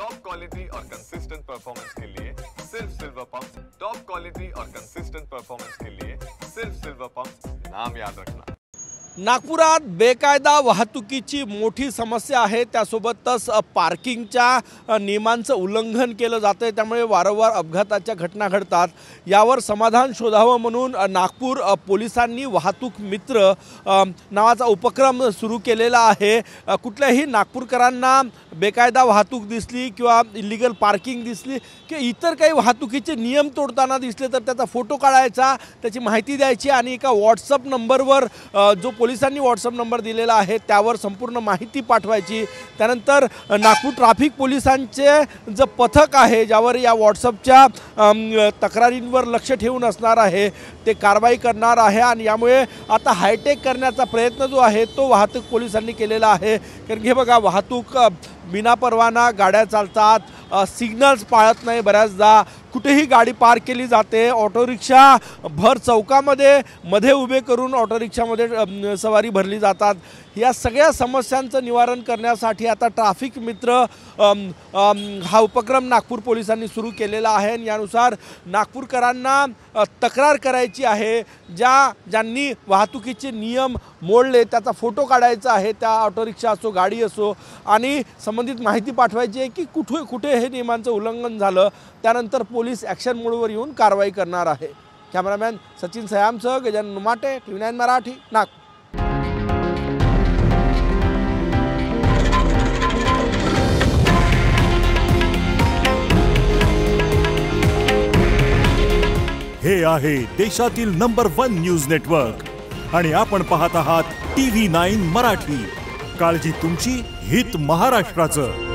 Top quality और consistent performance के लिए सिर्फ सिल्वर पंप। टॉप क्वालिटी और कंसिस्टेंट परफॉर्मेंस के लिए सिर्फ सिल्वर पंप, नाम याद रखना। नागपुरात बेकायदा वाहतुकीची मोठी समस्या आहे, त्यासोबतच पार्किंगच्या नियमांचं उल्लंघन केलं जातं, त्यामुळे वारंवार अपघाताच्या घटना घडतात। यावर समाधान शोधावं म्हणून नागपूर पोलिसांनी वाहतूक मित्र नावाचा उपक्रम सुरू केलेला आहे। कुठल्याही नागपूरकरांना बेकायदा वाहतूक दिसली किंवा इल्लीगल पार्किंग दिसली की इतर काही वाहतुकीचे नियम तोडताना दिसले तर त्याचा फोटो काढायचा, त्याची माहिती द्यायची आणि एका व्हॉट्सअप नंबरवर जो पोलिसांनी व्हॉट्सअप नंबर दिलेला आहे त्यावर संपूर्ण माहिती पाठवायची। त्यानंतर नागपूर ट्रॅफिक पोलिसांचे जे पथक आहे ज्यावर या व्हॉट्सअपच्या तक्रारींवर लक्ष ठेवून असणार आहे ते कारवाई करणार आहे आणि यामुळे आता हायटेक करण्याचा प्रयत्न जो आहे तो वाहतूक पोलिसांनी केलेला आहे। कारण हे बघा, वाहतूक बिना परवाना गाड्या चालतात, सिग्नल्स पाळत नाही, बऱ्याचदा कुठेही गाडी पार्क केली जाते, ऑटो रिक्षा भर चौकामध्ये मध्ये उभे करून ऑटो रिक्षामध्ये सवारी भरली जातात। या सगळ्या समस्यांचं निवारण करण्यासाठी आता ट्रॅफिक मित्र हा उपक्रम नागपूर पोलिसांनी सुरू केलेला आहे आणि यानुसार नागपूरकरांना तक्रार करायची आहे। ज्यांनी वाहतुकीचे नियम मोडले त्याचा फोटो काढायचा आहे, त्या ऑटो रिक्षा असो गाडी असो, आणि संबंधित माहिती पाठवायची आहे की कुठे हे नियमांचं उल्लंघन झालं। त्यानंतर पोलीस ॲक्शन मोडवर येऊन कारवाई करणार आहे। कॅमेरामॅन सचिन सयामसह गजानन नुमाटे, TV9 मराठी, नागपूर। हे आहे देशातील नंबर 1 न्यूज नेटवर्क आणि आपण पाहत आहात TV9 मराठी। काळजी तुमची, हित महाराष्ट्राचं।